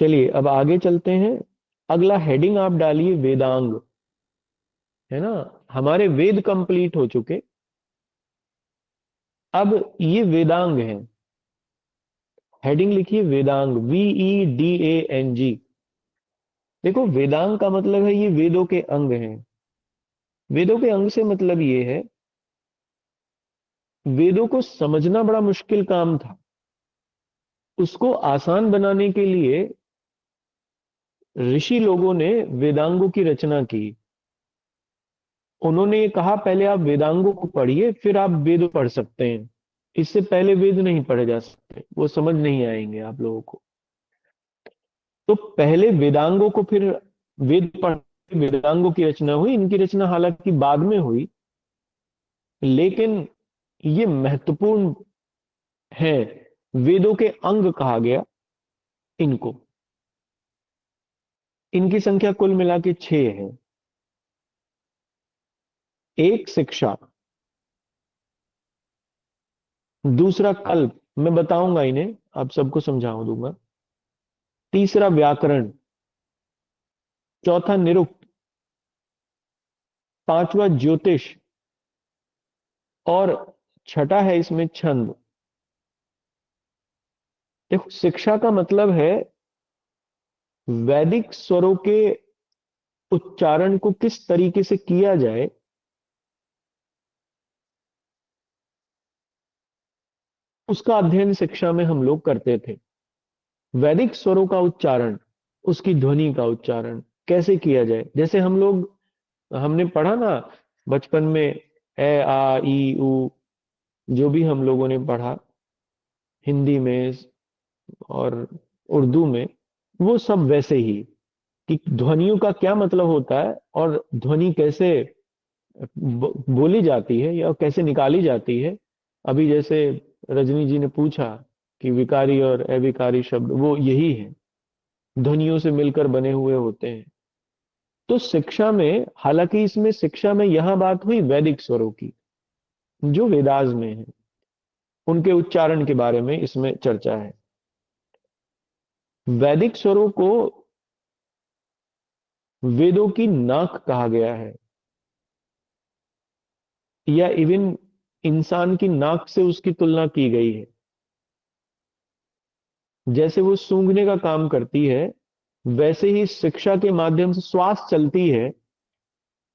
चलिए अब आगे चलते हैं। अगला हेडिंग आप डालिए वेदांग, है ना। हमारे वेद कंप्लीट हो चुके, अब ये वेदांग हैं। हेडिंग लिखिए वेदांग, VEDANG। देखो वेदांग का मतलब है ये वेदों के अंग हैं। वेदों के अंग से मतलब ये है, वेदों को समझना बड़ा मुश्किल काम था, उसको आसान बनाने के लिए ऋषि लोगों ने वेदांगों की रचना की। उन्होंने ये कहा पहले आप वेदांगों को पढ़िए फिर आप वेद पढ़ सकते हैं, इससे पहले वेद नहीं पढ़े जा सकते, वो समझ नहीं आएंगे आप लोगों को। तो पहले वेदांगों को, फिर वेद पढ़, वेदांगों की रचना हुई। इनकी रचना हालांकि बाद में हुई, लेकिन ये महत्वपूर्ण है। वेदों के अंग कहा गया इनको। इनकी संख्या कुल मिला के 6 है। एक शिक्षा, दूसरा कल्प, मैं बताऊंगा इन्हें, आप सबको समझाऊं दूंगा। तीसरा व्याकरण, चौथा निरुक्त, पांचवा ज्योतिष, और छठा है इसमें छंद। देखो शिक्षा का मतलब है वैदिक स्वरों के उच्चारण को किस तरीके से किया जाए, उसका अध्ययन शिक्षा में हम लोग करते थे। वैदिक स्वरों का उच्चारण, उसकी ध्वनि का उच्चारण कैसे किया जाए। जैसे हमने पढ़ा ना बचपन में, ए आ ई उ, जो भी हम लोगों ने पढ़ा हिंदी में और उर्दू में, वो सब वैसे ही, कि ध्वनियों का क्या मतलब होता है और ध्वनि कैसे बोली जाती है या कैसे निकाली जाती है। अभी जैसे रजनी जी ने पूछा कि विकारी और अविकारी शब्द वो यही है, ध्वनियों से मिलकर बने हुए होते हैं। तो शिक्षा में, हालांकि इसमें शिक्षा में यहां बात हुई वैदिक स्वरों की जो वेदास में है, उनके उच्चारण के बारे में इसमें चर्चा है। वैदिक स्वरों को वेदों की नाक कहा गया है, या इवन इंसान की नाक से उसकी तुलना की गई है। जैसे वो सूंघने का काम करती है, वैसे ही शिक्षा के माध्यम से श्वास चलती है।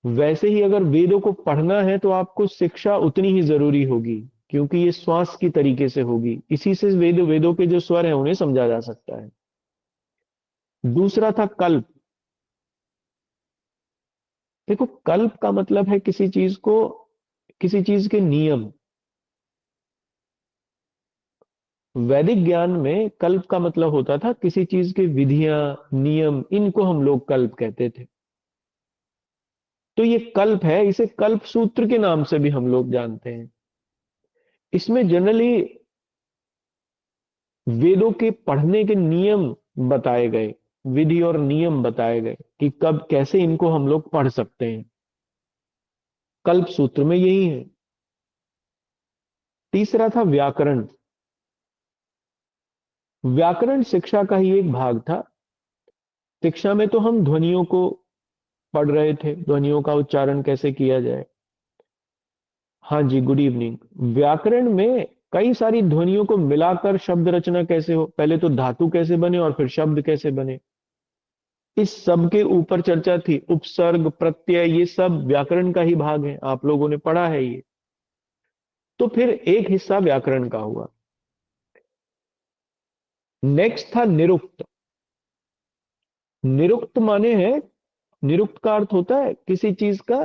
वैसे ही अगर वेदों को पढ़ना है तो आपको शिक्षा उतनी ही जरूरी होगी, क्योंकि ये श्वास की तरीके से होगी। इसी से वेदों के जो स्वर हैं उन्हें समझा जा सकता है। दूसरा था कल्प। देखो कल्प का मतलब है किसी चीज को, किसी चीज के नियम। वैदिक ज्ञान में कल्प का मतलब होता था किसी चीज के विधियां, नियम, इनको हम लोग कल्प कहते थे। तो ये कल्प है, इसे कल्प सूत्र के नाम से भी हम लोग जानते हैं। इसमें जनरली वेदों के पढ़ने के नियम बताए गए, विधि और नियम बताए गए कि कब कैसे इनको हम लोग पढ़ सकते हैं। कल्प सूत्र में यही है। तीसरा था व्याकरण। व्याकरण शिक्षा का ही एक भाग था। शिक्षा में तो हम ध्वनियों को पढ़ रहे थे, ध्वनियों का उच्चारण कैसे किया जाए। हाँ जी, गुड इवनिंग। व्याकरण में कई सारी ध्वनियों को मिलाकर शब्द रचना कैसे हो, पहले तो धातु कैसे बने और फिर शब्द कैसे बने, इस सब के ऊपर चर्चा थी। उपसर्ग, प्रत्यय, ये सब व्याकरण का ही भाग है, आप लोगों ने पढ़ा है ये। तो फिर एक हिस्सा व्याकरण का हुआ। नेक्स्ट था निरुक्त। निरुक्त माने है, निरुक्त का अर्थ होता है किसी चीज का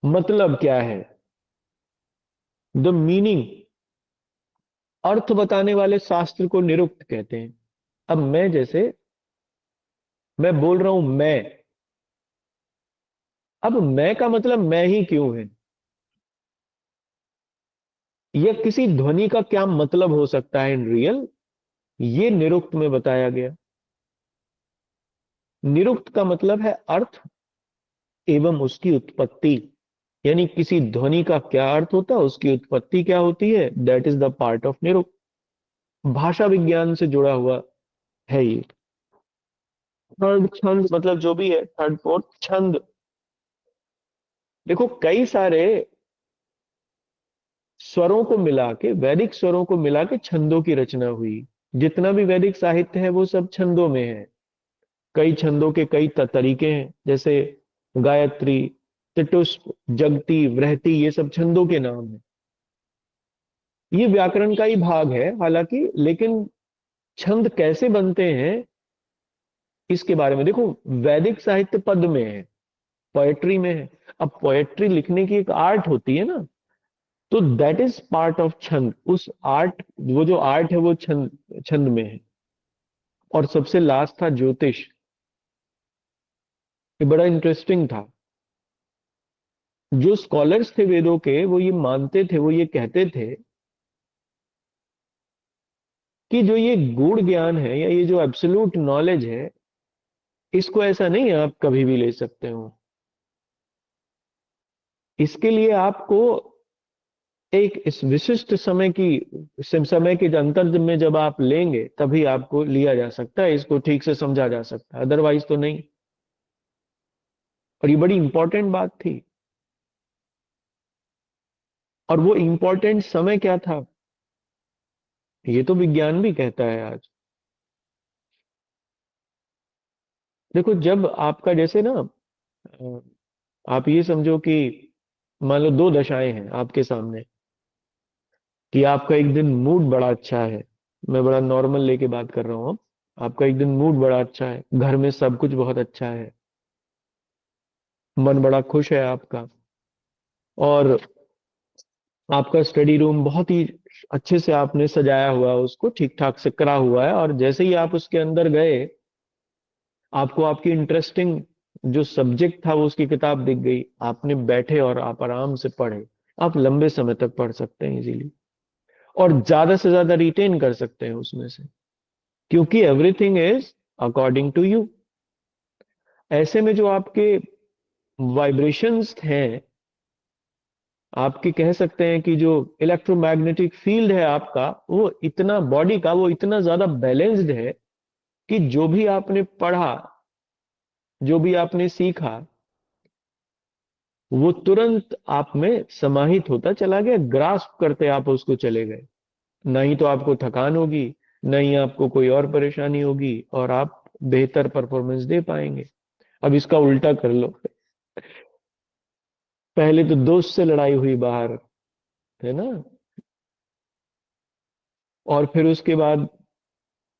मतलब क्या है, द मीनिंग, अर्थ बताने वाले शास्त्र को निरुक्त कहते हैं। अब मैं जैसे, मैं बोल रहा हूं मैं, अब मैं का मतलब मैं ही क्यों है, या किसी ध्वनि का क्या मतलब हो सकता है इन रियल, ये निरुक्त में बताया गया। निरुक्त का मतलब है अर्थ एवं उसकी उत्पत्ति, यानी किसी ध्वनि का क्या अर्थ होता है, उसकी उत्पत्ति क्या होती है, that is the part of Nirukta. भाषा विज्ञान से जुड़ा हुआ है ये। थर्ड छंद मतलब जो भी है, थर्ड फोर्थ छंद, देखो कई सारे स्वरों को मिला के, वैदिक स्वरों को मिला के छंदों की रचना हुई। जितना भी वैदिक साहित्य है वो सब छंदों में है। कई छंदों के कई तरीके हैं, जैसे गायत्री, चतुष्क, जगती, वृहति, ये सब छंदों के नाम हैं। ये व्याकरण का ही भाग है हालांकि, लेकिन छंद कैसे बनते हैं इसके बारे में देखो। वैदिक साहित्य पद में है, पोएट्री में है। अब पोएट्री लिखने की एक आर्ट होती है ना, तो दैट इज पार्ट ऑफ छंद। उस आर्ट, वो जो आर्ट है वो छंद, छंद में है। और सबसे लास्ट था ज्योतिष। ये बड़ा इंटरेस्टिंग था। जो स्कॉलर्स थे वेदों के, वो ये मानते थे, वो ये कहते थे कि जो ये गूढ़ ज्ञान है या ये जो एब्सोल्यूट नॉलेज है, इसको ऐसा नहीं आप कभी भी ले सकते हो। इसके लिए आपको एक इस विशिष्ट समय के अंतर में जब आप लेंगे तभी आपको लिया जा सकता है, इसको ठीक से समझा जा सकता है, अदरवाइज तो नहीं। और ये बड़ी इंपॉर्टेंट बात थी। और वो इंपॉर्टेंट समय क्या था, ये तो विज्ञान भी कहता है आज। देखो जब आपका जैसे ना, अ, आप ये समझो कि मान लो दो दशाएं हैं आपके सामने, कि आपका एक दिन मूड बड़ा अच्छा है। मैं बड़ा नॉर्मल लेके बात कर रहा हूँ अब। आपका एक दिन मूड बड़ा अच्छा है, घर में सब कुछ बहुत अच्छा है, मन बड़ा खुश है आपका, और आपका स्टडी रूम बहुत ही अच्छे से आपने सजाया हुआ है, उसको ठीक ठाक से करा हुआ है। और जैसे ही आप उसके अंदर गए, आपको आपकी इंटरेस्टिंग जो सब्जेक्ट था वो उसकी किताब दिख गई, आपने बैठे और आप आराम से पढ़े। आप लंबे समय तक पढ़ सकते हैं इजीली, और ज्यादा से ज्यादा रिटेन कर सकते हैं उसमें से, क्योंकि everything is according to you. ऐसे में जो आपके वाइब्रेशंस हैं, आपके कह सकते हैं कि जो इलेक्ट्रोमैग्नेटिक फील्ड है आपका, वो इतना बॉडी का वो इतना ज्यादा बैलेंस्ड है कि जो भी आपने पढ़ा, जो भी आपने सीखा, वो तुरंत आप में समाहित होता चला गया, ग्रास्प करते आप उसको चले गए। नहीं तो आपको थकान होगी, नहीं आपको कोई और परेशानी होगी, और आप बेहतर परफॉर्मेंस दे पाएंगे। अब इसका उल्टा कर लो। पहले तो दोस्त से लड़ाई हुई बाहर, है ना, और फिर उसके बाद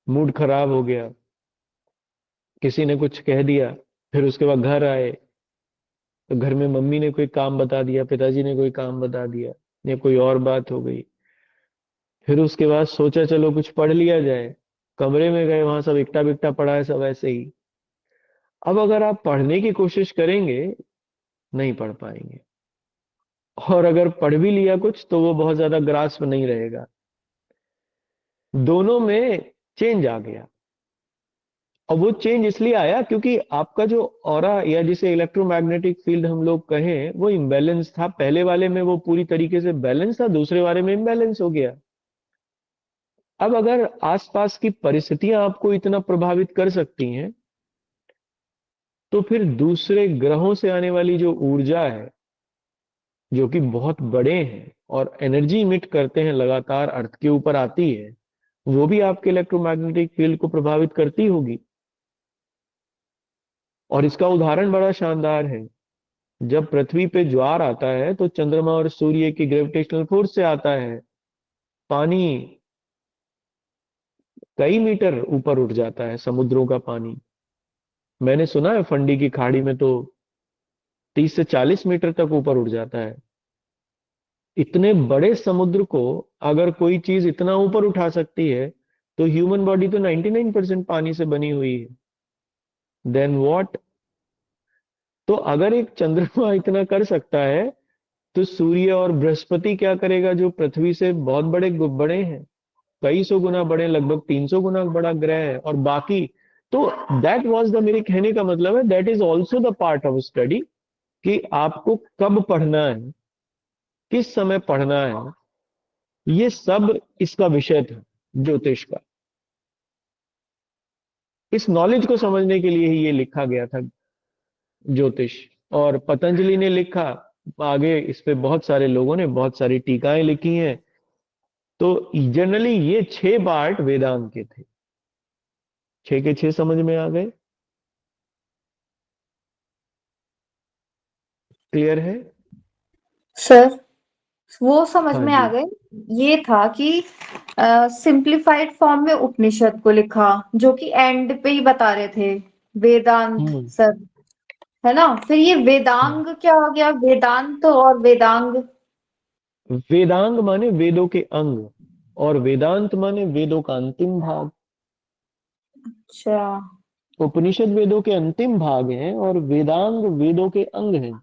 मूड खराब हो गया, किसी ने कुछ कह दिया, फिर उसके बाद घर आए तो घर में मम्मी ने कोई काम बता दिया, पिताजी ने कोई काम बता दिया, या कोई और बात हो गई। फिर उसके बाद सोचा चलो कुछ पढ़ लिया जाए, कमरे में गए, वहां सब इकट्ठा बिकटा पड़ा है, सब ऐसे ही। अब अगर आप पढ़ने की कोशिश करेंगे, नहीं पढ़ पाएंगे। और अगर पढ़ भी लिया कुछ, तो वो बहुत ज्यादा ग्रास्प नहीं रहेगा। दोनों में चेंज आ गया। और वो चेंज इसलिए आया क्योंकि आपका जो ऑरा, या जिसे इलेक्ट्रोमैग्नेटिक फील्ड हम लोग कहें, वो इम्बैलेंस था। पहले वाले में वो पूरी तरीके से बैलेंस था, दूसरे वाले में इम्बैलेंस हो गया। अब अगर आसपास की परिस्थितियां आपको इतना प्रभावित कर सकती हैं, तो फिर दूसरे ग्रहों से आने वाली जो ऊर्जा है, जो कि बहुत बड़े हैं और एनर्जी इमिट करते हैं, लगातार अर्थ के ऊपर आती है, वो भी आपके इलेक्ट्रोमैग्नेटिक फील्ड को प्रभावित करती होगी। और इसका उदाहरण बड़ा शानदार है। जब पृथ्वी पे ज्वार आता है तो चंद्रमा और सूर्य की ग्रेविटेशनल फोर्स से आता है। पानी कई मीटर ऊपर उठ जाता है, समुद्रों का पानी। मैंने सुना है फंडी की खाड़ी में तो 30 से 40 मीटर तक ऊपर उठ जाता है। इतने बड़े समुद्र को अगर कोई चीज इतना ऊपर उठा सकती है, तो ह्यूमन बॉडी तो 99% पानी से बनी हुई है। Then what. तो अगर एक चंद्रमा इतना कर सकता है, तो सूर्य और बृहस्पति क्या करेगा, जो पृथ्वी से बहुत बड़े बड़े हैं, कई सौ गुना बड़े, लगभग 300 गुना बड़ा ग्रह है। और बाकी तो दैट वाज द, मेरे कहने का मतलब है, that is also the part of study, कि आपको कब पढ़ना है, किस समय पढ़ना है, ये सब इसका विषय था, ज्योतिष का। इस नॉलेज को समझने के लिए ही ये लिखा गया था, ज्योतिष। और पतंजलि ने लिखा, आगे इस पे बहुत सारे लोगों ने बहुत सारी टीकाएं लिखी हैं। तो जनरली ये 6 पार्ट वेदांत के थे। 6 के 6 समझ में आ गए? क्लियर है? सर वो समझ हाँ में आ जी। गए। ये था कि सिंप्लीफाइड फॉर्म में उपनिषद को लिखा, जो कि एंड पे ही बता रहे थे, वेदांत हम्म। सर, है ना? फिर ये हाँ। वेदांग क्या हो गया? वेदांत और वेदांग। वेदांग माने वेदों के अंग, और वेदांत माने वेदों का अंतिम भाग। अच्छा, उपनिषद वेदों के अंतिम भाग हैं और वेदांग वेदों के अंग हैं।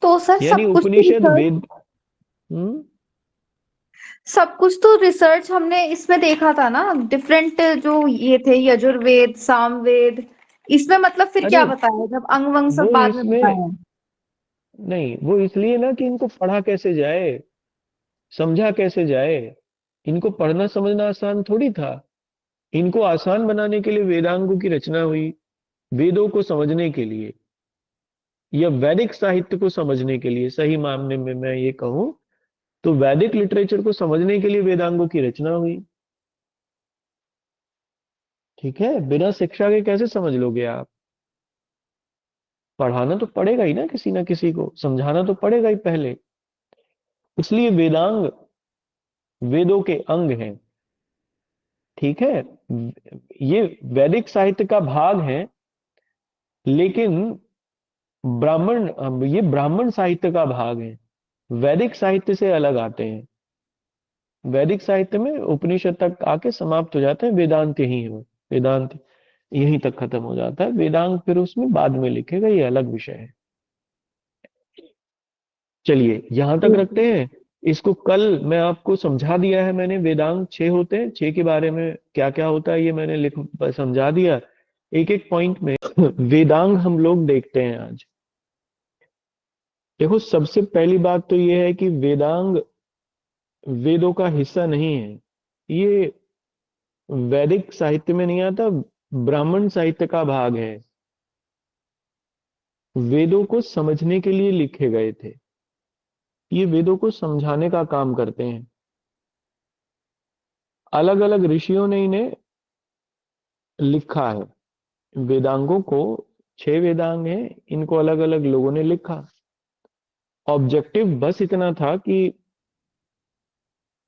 तो सर यानी उपनिषद वेद। हम्म। सब कुछ तो रिसर्च हमने इसमें देखा था ना, डिफरेंट जो ये थे, यजुर्वेद, सामवेद, इसमें मतलब फिर अरे क्या बताया जब अंग वंग सब वो बाद में इसमें बताया? नहीं, वो इसलिए ना कि इनको पढ़ा कैसे जाए, समझा कैसे जाए। इनको पढ़ना समझना आसान थोड़ी था। इनको आसान बनाने के लिए वेदांगों की रचना हुई। वेदों को समझने के लिए, या वैदिक साहित्य को समझने के लिए, सही मामले में मैं ये कहूं तो वैदिक लिटरेचर को समझने के लिए वेदांगों की रचना हुई। ठीक है, बिना शिक्षा के कैसे समझ लोगे आप? पढ़ाना तो पड़ेगा ही ना, किसी ना किसी को समझाना तो पड़ेगा ही पहले। इसलिए वेदांग वेदों के अंग हैं। ठीक है, ये वैदिक साहित्य का भाग है, लेकिन ये ब्राह्मण साहित्य का भाग है। वैदिक साहित्य से अलग आते हैं। वैदिक साहित्य में उपनिषद तक आके समाप्त हो जाते हैं, वेदांत यही है। वेदांत यहीं तक खत्म हो जाता है, वेदांत फिर उसमें बाद में लिखेगा, ये अलग विषय है। चलिए यहां तक रखते हैं इसको। कल मैं आपको समझा दिया है मैंने, वेदांग 6 होते हैं, 6 के बारे में क्या क्या होता है ये मैंने लिख समझा दिया एक एक पॉइंट में। वेदांग हम लोग देखते हैं आज। देखो, सबसे पहली बात तो ये है कि वेदांग वेदों का हिस्सा नहीं है। ये वैदिक साहित्य में नहीं आता, ब्राह्मण साहित्य का भाग है। वेदों को समझने के लिए लिखे गए थे। ये वेदों को समझाने का काम करते हैं। अलग अलग ऋषियों ने इन्हें लिखा है, वेदांगों को। 6 वेदांग हैं, इनको अलग अलग लोगों ने लिखा। ऑब्जेक्टिव बस इतना था कि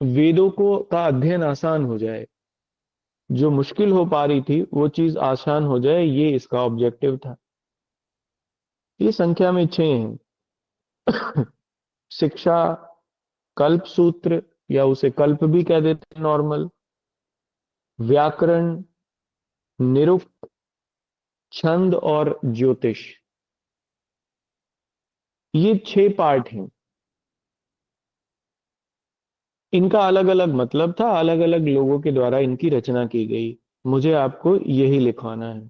वेदों को का अध्ययन आसान हो जाए, जो मुश्किल हो पा रही थी वो चीज आसान हो जाए, ये इसका ऑब्जेक्टिव था। ये संख्या में 6 हैं। शिक्षा, कल्प सूत्र, या उसे कल्प भी कह देते हैं नॉर्मल, व्याकरण, निरुक्त, छंद और ज्योतिष, ये 6 पार्ट हैं। इनका अलग अलग मतलब था, अलग अलग लोगों के द्वारा इनकी रचना की गई। मुझे आपको यही लिखवाना है,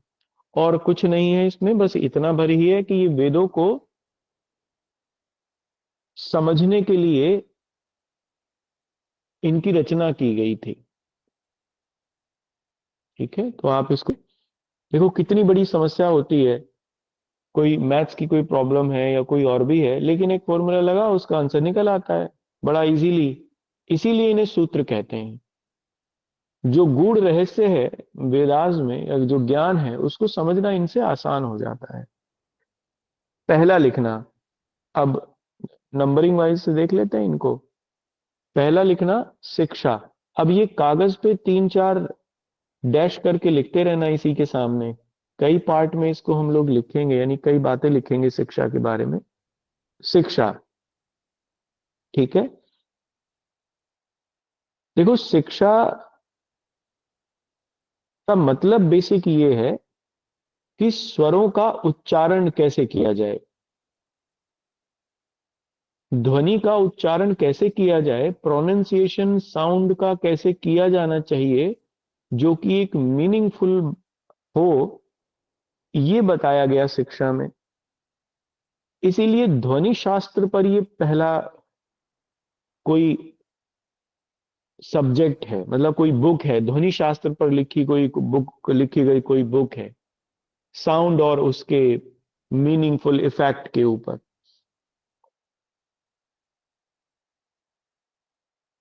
और कुछ नहीं है इसमें, बस इतना भर ही है कि ये वेदों को समझने के लिए इनकी रचना की गई थी। ठीक है, तो आप इसको देखो, कितनी बड़ी समस्या होती है। कोई मैथ्स की कोई प्रॉब्लम है या कोई और भी है, लेकिन एक फॉर्मूला लगा उसका आंसर निकल आता है बड़ा इजीली। इसीलिए इन्हें सूत्र कहते हैं। जो गूढ़ रहस्य है वेदास में, या जो ज्ञान है, उसको समझना इनसे आसान हो जाता है। पहला लिखना, अब नंबरिंग वाइज से देख लेते हैं इनको। पहला लिखना, शिक्षा। अब ये कागज पे 3 4 डैश करके लिखते रहना इसी के सामने। कई पार्ट में इसको हम लोग लिखेंगे, यानी कई बातें लिखेंगे शिक्षा के बारे में। शिक्षा, ठीक है। देखो, शिक्षा का मतलब बेसिक ये है कि स्वरों का उच्चारण कैसे किया जाए, ध्वनि का उच्चारण कैसे किया जाए, प्रोनाउंसिएशन साउंड का कैसे किया जाना चाहिए, जो कि एक मीनिंगफुल हो, ये बताया गया शिक्षा में। इसीलिए ध्वनि शास्त्र पर ये पहला कोई सब्जेक्ट है, मतलब कोई बुक है, ध्वनि शास्त्र पर लिखी कोई बुक, लिखी गई कोई बुक है, साउंड और उसके मीनिंगफुल इफेक्ट के ऊपर।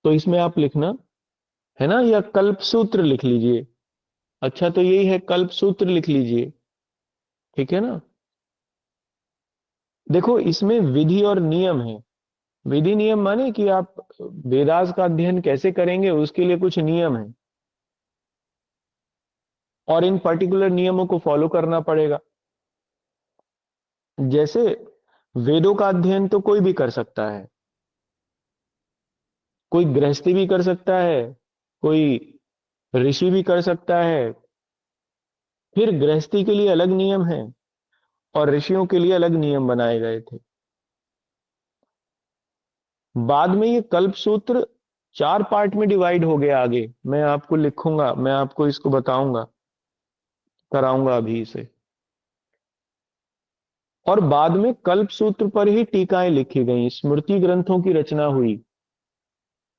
तो इसमें आप लिखना है ना, या कल्प सूत्र लिख लीजिए। अच्छा, तो यही है, कल्प सूत्र लिख लीजिए, ठीक है ना। देखो इसमें विधि और नियम है। विधि नियम माने कि आप वेदास का अध्ययन कैसे करेंगे, उसके लिए कुछ नियम है, और इन पर्टिकुलर नियमों को फॉलो करना पड़ेगा। जैसे वेदों का अध्ययन तो कोई भी कर सकता है, कोई गृहस्थी भी कर सकता है, कोई ऋषि भी कर सकता है। फिर गृहस्थी के लिए अलग नियम है और ऋषियों के लिए अलग नियम बनाए गए थे। बाद में ये कल्प सूत्र 4 पार्ट में डिवाइड हो गया। आगे मैं आपको लिखूंगा, मैं आपको इसको बताऊंगा, कराऊंगा अभी इसे। और बाद में कल्प सूत्र पर ही टीकाएं लिखी गई, स्मृति ग्रंथों की रचना हुई।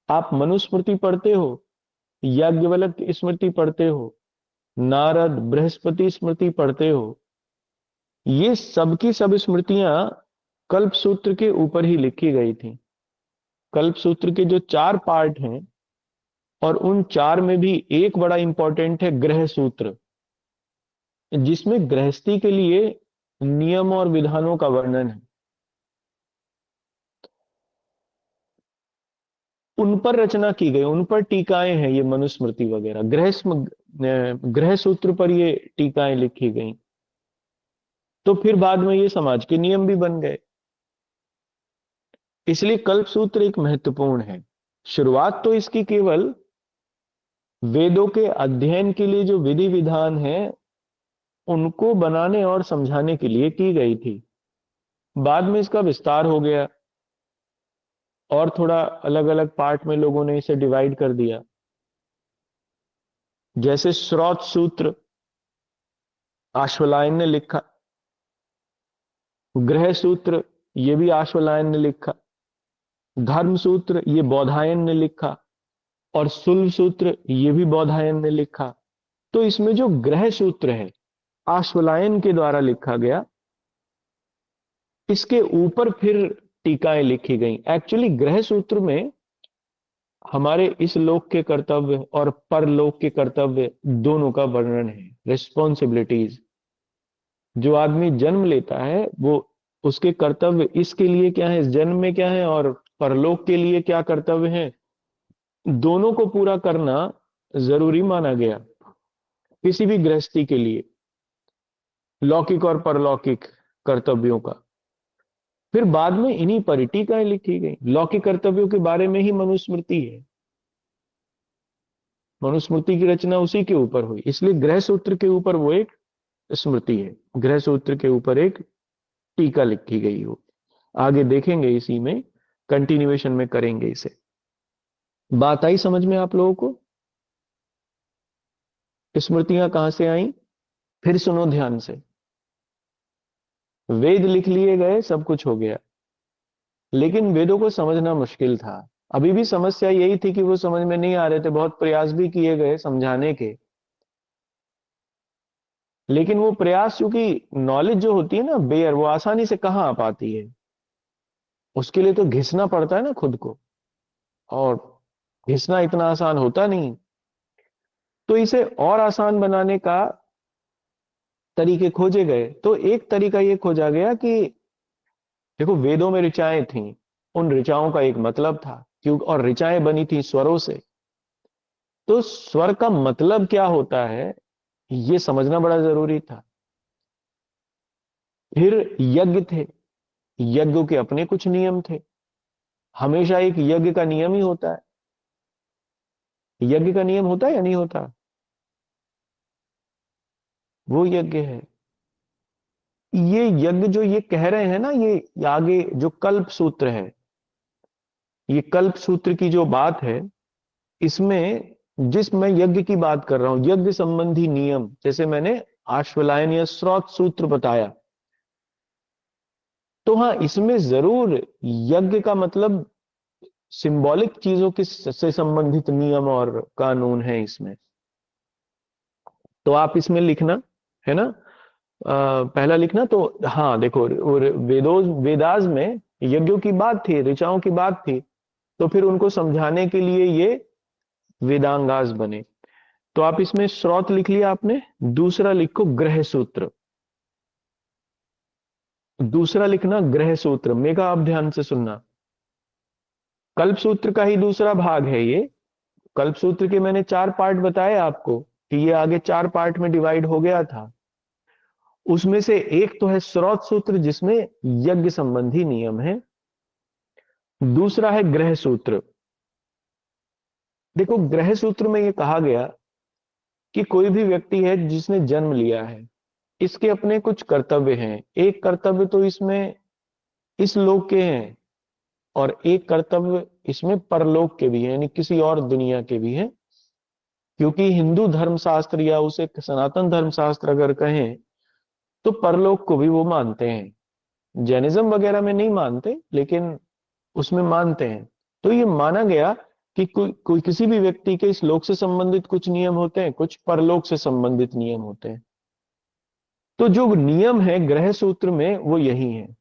आप मनुस्मृति पढ़ते हो, याज्ञवल्क्य स्मृति पढ़ते हो, नारद बृहस्पति स्मृति पढ़ते हो, ये सब की सब स्मृतियां कल्प सूत्र के ऊपर ही लिखी गई थी। कल्प सूत्र के जो 4 पार्ट हैं, और उन 4 में भी एक बड़ा इंपॉर्टेंट है गृह सूत्र, जिसमें गृहस्थी के लिए नियम और विधानों का वर्णन है। उन पर रचना की गई, उन पर टीकाएं हैं, ये मनुस्मृति वगैरह गृह सूत्र पर ये टीकाएं लिखी गई। तो फिर बाद में ये समाज के नियम भी बन गए। इसलिए कल्प सूत्र एक महत्वपूर्ण है। शुरुआत तो इसकी केवल वेदों के अध्ययन के लिए जो विधि विधान है, उनको बनाने और समझाने के लिए की गई थी। बाद में इसका विस्तार हो गया और थोड़ा अलग अलग पार्ट में लोगों ने इसे डिवाइड कर दिया। जैसे स्रोत सूत्र आश्वलायन ने लिखा, गृह सूत्र ये भी आश्वलायन ने लिखा, धर्म सूत्र ये बौधायन ने लिखा, और सुल्ल सूत्र ये भी बौधायन ने लिखा। तो इसमें जो गृह सूत्र है, आश्वलायन के द्वारा लिखा गया, इसके ऊपर फिर टीकाएं लिखी गई। एक्चुअली गृह सूत्र में हमारे इस लोक के कर्तव्य और परलोक के कर्तव्य दोनों का वर्णन है, रिस्पॉन्सिबिलिटीज। जो आदमी जन्म लेता है, वो उसके कर्तव्य इसके लिए क्या है, इस जन्म में क्या है, और परलोक के लिए क्या कर्तव्य है, दोनों को पूरा करना जरूरी माना गया किसी भी गृहस्थी के लिए, लौकिक और परलौकिक कर्तव्यों का। फिर बाद में इन्हीं पर टीकाएं लिखी गई। लौकिक कर्तव्यों के बारे में ही मनुस्मृति है, मनुस्मृति की रचना उसी के ऊपर हुई, इसलिए गृह सूत्र के ऊपर वो एक स्मृति है, गृह सूत्र के ऊपर एक टीका लिखी गई हो। आगे देखेंगे, इसी में कंटिन्यूएशन में करेंगे इसे। बात आई समझ में आप लोगों को? स्मृतियां कहां से आई? फिर सुनो ध्यान से। वेद लिख लिए गए, सब कुछ हो गया, लेकिन वेदों को समझना मुश्किल था। अभी भी समस्या यही थी कि वो समझ में नहीं आ रहे थे। बहुत प्रयास भी किए गए समझाने के, लेकिन वो प्रयास, क्योंकि नॉलेज जो होती है ना बेयर, वो आसानी से कहाँ आ पाती है। उसके लिए तो घिसना पड़ता है ना खुद को, और घिसना इतना आसान होता नहीं। तो इसे और आसान बनाने का तरीके खोजे गए। तो एक तरीका ये खोजा गया कि देखो, वेदों में ऋचाएं थीं, उन ऋचाओं का एक मतलब था, क्यों, और ऋचाएं बनी थी स्वरों से। तो स्वर का मतलब क्या होता है, ये समझना बड़ा जरूरी था। फिर यज्ञ थे, यज्ञों के अपने कुछ नियम थे। हमेशा एक यज्ञ का नियम ही होता है, यज्ञ का नियम होता है या नहीं होता? वो यज्ञ है। ये यज्ञ जो ये कह रहे हैं ना, ये आगे जो कल्प सूत्र है, ये कल्प सूत्र की जो बात है, इसमें जिस मैं यज्ञ की बात कर रहा हूं, यज्ञ संबंधी नियम, जैसे मैंने आश्वलायन या स्रोत सूत्र बताया, तो हाँ, इसमें जरूर यज्ञ का मतलब सिंबॉलिक चीजों के से संबंधित नियम और कानून है इसमें। तो आप इसमें लिखना है ना, पहला लिखना। तो हाँ देखो, वेदास में यज्ञों की बात थी, ऋचाओं की बात थी, तो फिर उनको समझाने के लिए ये वेदांगास बने। तो आप इसमें स्रोत लिख लिया आपने। दूसरा लिखो ग्रह सूत्र। दूसरा लिखना ग्रह सूत्र। मेगा आप ध्यान से सुनना। कल्प सूत्र का ही दूसरा भाग है ये। कल्प सूत्र के मैंने 4 पार्ट बताए आपको कि ये आगे 4 पार्ट में डिवाइड हो गया था। उसमें से एक तो है स्रोत सूत्र जिसमें यज्ञ संबंधी नियम है। दूसरा है ग्रह सूत्र। देखो ग्रह सूत्र में ये कहा गया कि कोई भी व्यक्ति है जिसने जन्म लिया है, इसके अपने कुछ कर्तव्य हैं। एक कर्तव्य तो इसमें इस लोक के हैं, और एक कर्तव्य इसमें परलोक के भी हैं, यानी किसी और दुनिया के भी हैं। क्योंकि हिंदू धर्मशास्त्र या उसे सनातन धर्मशास्त्र अगर कहें तो परलोक को भी वो मानते हैं। जैनिज्म वगैरह में नहीं मानते, लेकिन उसमें मानते हैं। तो ये माना गया कि कोई किसी भी व्यक्ति के इस लोक से संबंधित कुछ नियम होते हैं, कुछ परलोक से संबंधित नियम होते हैं। तो जो नियम है ग्रह सूत्र में वो यही है।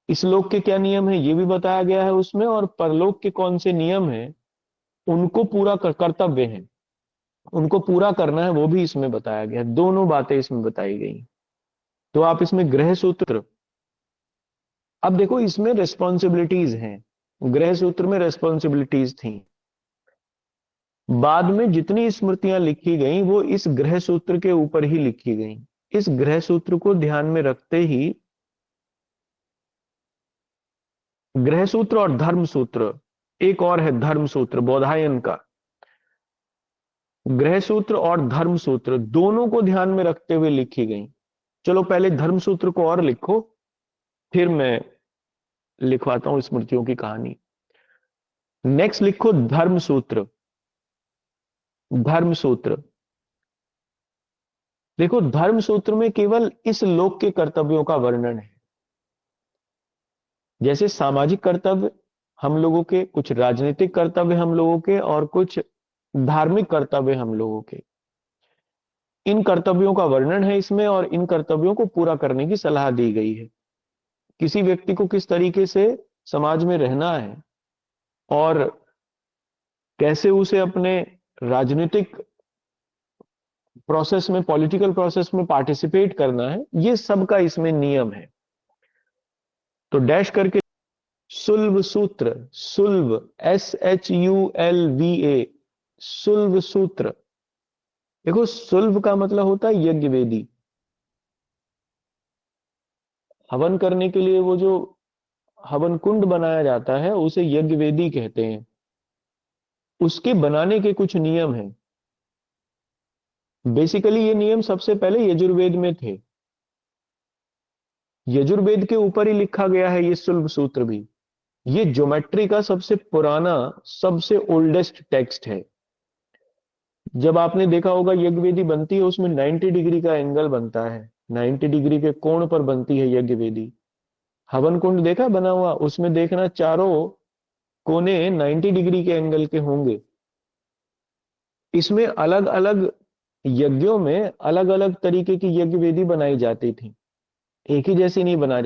इस लोक के क्या नियम है ये भी बताया गया है उसमें, और परलोक के कौन से नियम है उनको पूरा कर्तव्य है, उनको पूरा करना है, वो भी इसमें बताया गया। दोनों बातें इसमें बताई गई। तो आप इसमें ग्रह सूत्र। अब देखो इसमें रेस्पॉन्सिबिलिटीज हैं। ग्रह सूत्र में रेस्पॉन्सिबिलिटीज थी। बाद में जितनी स्मृतियां लिखी गई वो इस ग्रह सूत्र के ऊपर ही लिखी गई। इस ग्रह सूत्र को ध्यान में रखते ही ग्रह सूत्र और धर्म सूत्र, एक और है धर्म सूत्र बौधायन का। ग्रह सूत्र और धर्म सूत्र दोनों को ध्यान में रखते हुए लिखी गई। चलो पहले धर्म सूत्र को और लिखो, फिर मैं लिखवाता हूं स्मृतियों की कहानी। नेक्स्ट लिखो धर्म सूत्र। धर्म सूत्र देखो, धर्म सूत्र में केवल इस लोक के कर्तव्यों का वर्णन है। जैसे सामाजिक कर्तव्य हम लोगों के, कुछ राजनीतिक कर्तव्य हम लोगों के, और कुछ धार्मिक कर्तव्य हम लोगों के। इन कर्तव्यों का वर्णन है इसमें, और इन कर्तव्यों को पूरा करने की सलाह दी गई है। किसी व्यक्ति को किस तरीके से समाज में रहना है, और कैसे उसे अपने राजनीतिक प्रोसेस में, पॉलिटिकल प्रोसेस में पार्टिसिपेट करना है, ये सब का इसमें नियम है। तो डैश करके सुल्व सूत्र। सुल्व, SHULVA, सुल्व सूत्र। देखो सुल्व का मतलब होता है यज्ञ वेदी। हवन करने के लिए वो जो हवन कुंड बनाया जाता है उसे यज्ञ वेदी कहते हैं। उसके बनाने के कुछ नियम हैं। बेसिकली ये नियम सबसे पहले यजुर्वेद में थे। यजुर्वेद के ऊपर ही लिखा गया है ये सुल्भ सूत्र भी। ये ज्योमेट्री का सबसे पुराना, सबसे ओल्डेस्ट टेक्स्ट है। जब आपने देखा होगा यज्ञ वेदी बनती है उसमें 90 डिग्री का एंगल बनता है, 90 डिग्री के कोण पर बनती है यज्ञ वेदी। हवन कुंड देखा बना हुआ, उसमें देखना चारों कोने 90 डिग्री के एंगल के होंगे। इसमें अलग अलग यज्ञों में अलग अलग तरीके की यज्ञ वेदी बनाई जाती थी। एक ही जैसी नहीं बनाई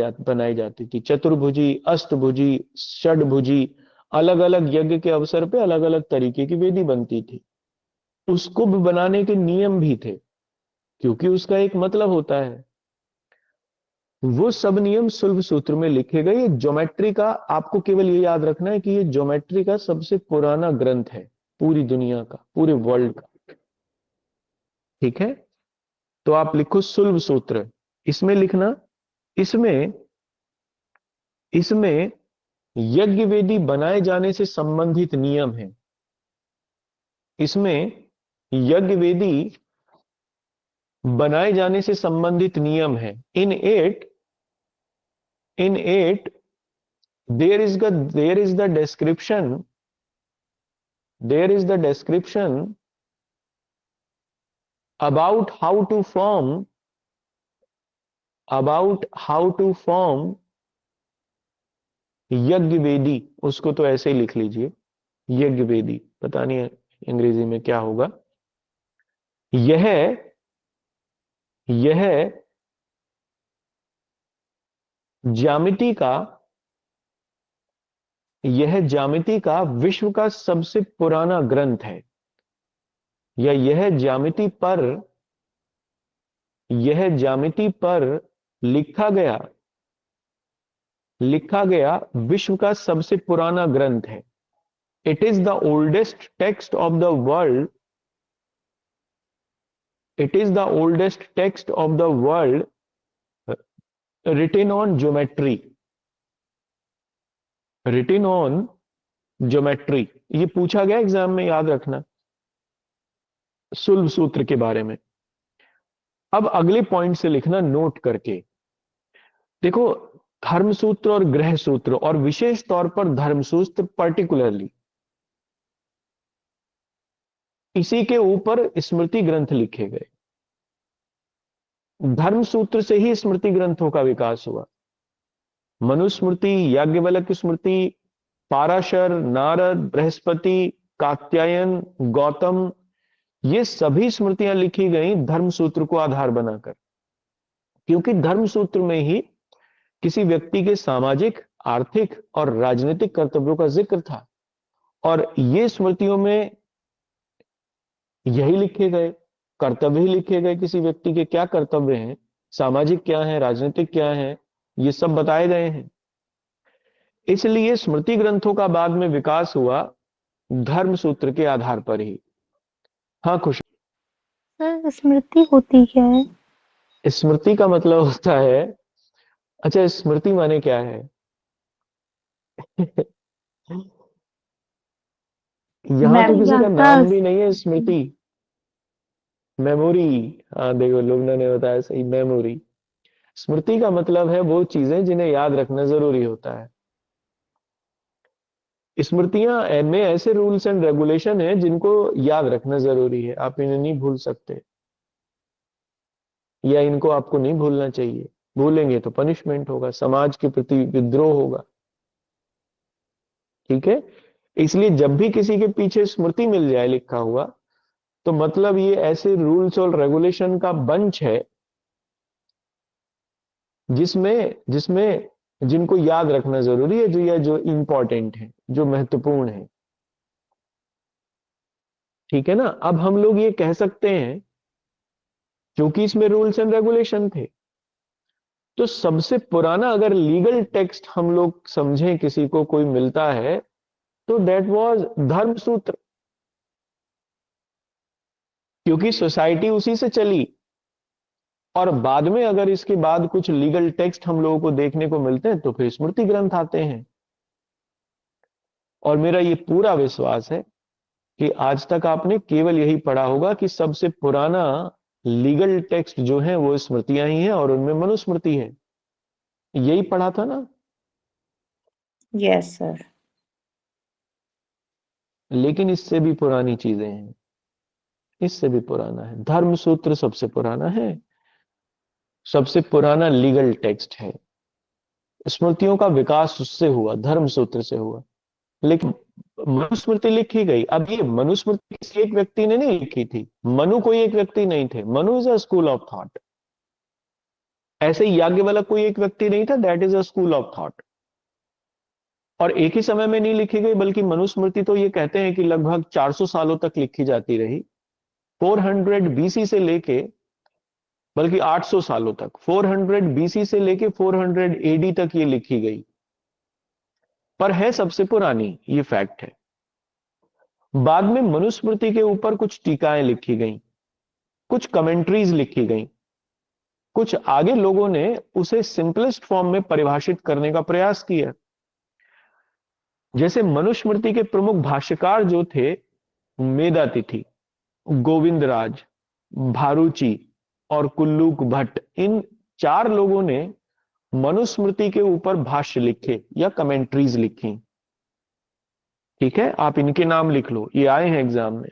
जाती थी। चतुर्भुजी, अष्टभुजी, षडभुजी, अलग अलग यज्ञ के अवसर पे अलग अलग तरीके की वेदी बनती थी। उसको भी बनाने के नियम भी थे, क्योंकि उसका एक मतलब होता है। वो सब नियम सुल्भ सूत्र में लिखे गए। ये ज्योमेट्री का, आपको केवल ये याद रखना है कि ये ज्योमेट्री का सबसे पुराना ग्रंथ है पूरी दुनिया का, पूरे वर्ल्ड का। ठीक है, तो आप लिखो सुल्भ सूत्र। इसमें लिखना, इसमें इसमें यज्ञ वेदी बनाए जाने से संबंधित नियम है। इसमें यज्ञ वेदी बनाए जाने से संबंधित नियम है। इन eight there is the description about how to form यज्ञ वेदी, उसको तो ऐसे ही लिख लीजिए, यज्ञ वेदी, पता नहीं अंग्रेजी में क्या होगा। यह यह ज्यामिति का यह ज्यामिति का विश्व का सबसे पुराना ग्रंथ है, या यह ज्यामिति पर लिखा गया विश्व का सबसे पुराना ग्रंथ है। It is the oldest text of the world it is the oldest text of the world written on geometry written on geometry. ये पूछा गया एग्जाम में, याद रखना, सुलभ सूत्र के बारे में। अब अगले पॉइंट से लिखना नोट करके। देखो, धर्म सूत्र और गृह सूत्र, और विशेष तौर पर धर्म सूत्र पर्टिकुलरली, इसी के ऊपर स्मृति ग्रंथ लिखे गए। धर्म सूत्र से ही स्मृति ग्रंथों का विकास हुआ। मनुस्मृति, याज्ञवल्क्य स्मृति, पाराशर, नारद, बृहस्पति, कात्यायन, गौतम, ये सभी स्मृतियां लिखी गई धर्म सूत्र को आधार बनाकर, क्योंकि धर्म सूत्र में ही किसी व्यक्ति के सामाजिक, आर्थिक और राजनीतिक कर्तव्यों का जिक्र था। और ये स्मृतियों में यही लिखे गए, कर्तव्य ही लिखे गए, किसी व्यक्ति के क्या कर्तव्य हैं, सामाजिक क्या है, राजनीतिक क्या है, ये सब बताए गए हैं। इसलिए स्मृति ग्रंथों का बाद में विकास हुआ धर्म सूत्र के आधार पर ही। हाँ खुश। सर स्मृति होती क्या है? स्मृति का मतलब होता है, अच्छा स्मृति माने क्या है? यहां तो मैम किसी का याददाश्त। नाम भी नहीं है स्मृति। मेमोरी। हाँ देखो, लोगों ने बताया सही, मेमोरी। स्मृति का मतलब है वो चीजें जिन्हें याद रखना जरूरी होता है। स्मृतियां में ऐसे रूल्स एंड रेगुलेशन है जिनको याद रखना जरूरी है, आप इन्हें नहीं भूल सकते, या इनको आपको नहीं भूलना चाहिए। भूलेंगे तो पनिशमेंट होगा, समाज के प्रति विद्रोह होगा। ठीक है, इसलिए जब भी किसी के पीछे स्मृति मिल जाए लिखा हुआ, तो मतलब ये ऐसे रूल्स और रेगुलेशन का बंच है जिसमें जिसमें जिनको याद रखना जरूरी है, जो इंपॉर्टेंट है, जो महत्वपूर्ण है। ठीक है ना। अब हम लोग ये कह सकते हैं, क्योंकि इसमें रूल्स एंड रेगुलेशन थे, तो सबसे पुराना अगर लीगल टेक्स्ट हम लोग समझें किसी को कोई मिलता है, तो दैट वाज धर्म सूत्र, क्योंकि सोसाइटी उसी से चली। और बाद में अगर इसके बाद कुछ लीगल टेक्स्ट हम लोगों को देखने को मिलते हैं, तो फिर स्मृति ग्रंथ आते हैं। और मेरा ये पूरा विश्वास है कि आज तक आपने केवल यही पढ़ा होगा कि सबसे पुराना लीगल टेक्स्ट जो है वो स्मृतियां ही हैं, और उनमें मनुस्मृति है। यही पढ़ा था ना। Yes sir. लेकिन इससे भी पुरानी चीजें हैं, इससे भी पुराना है। धर्म सूत्र सबसे पुराना है, सबसे पुराना लीगल टेक्स्ट है। स्मृतियों का विकास उससे हुआ, धर्म सूत्र से हुआ। लेकिन मनुस्मृति लिखी गई। अब ये मनुस्मृति किसी एक व्यक्ति ने नहीं लिखी थी, मनु कोई एक व्यक्ति नहीं थे, Manu is a school of thought. ऐसे ही याज्ञवल्क्य कोई एक व्यक्ति नहीं था, that is a school of thought. और एक ही समय में नहीं लिखी गई, बल्कि मनुस्मृति तो ये कहते हैं कि लगभग 400 सालों तक लिखी जाती रही। 400 बीसी से लेके, बल्कि 800 सालों तक, 400 बीसी से लेके 400 एडी तक ये लिखी गई, पर है सबसे पुरानी, ये फैक्ट है। बाद में मनुस्मृति के ऊपर कुछ टीकाएं लिखी गई, कुछ कमेंट्रीज लिखी गई, कुछ आगे लोगों ने उसे सिंपलेस्ट फॉर्म में परिभाषित करने का प्रयास किया। जैसे मनुस्मृति के प्रमुख भाष्यकार जो थे, मेधातिथि, गोविंदराज, भारूची और कुल्लूक भट्ट, इन 4 लोगों ने मनुस्मृति के ऊपर भाष्य लिखे या कमेंट्रीज लिखी। ठीक है, आप इनके नाम लिख लो, ये आए हैं एग्जाम में।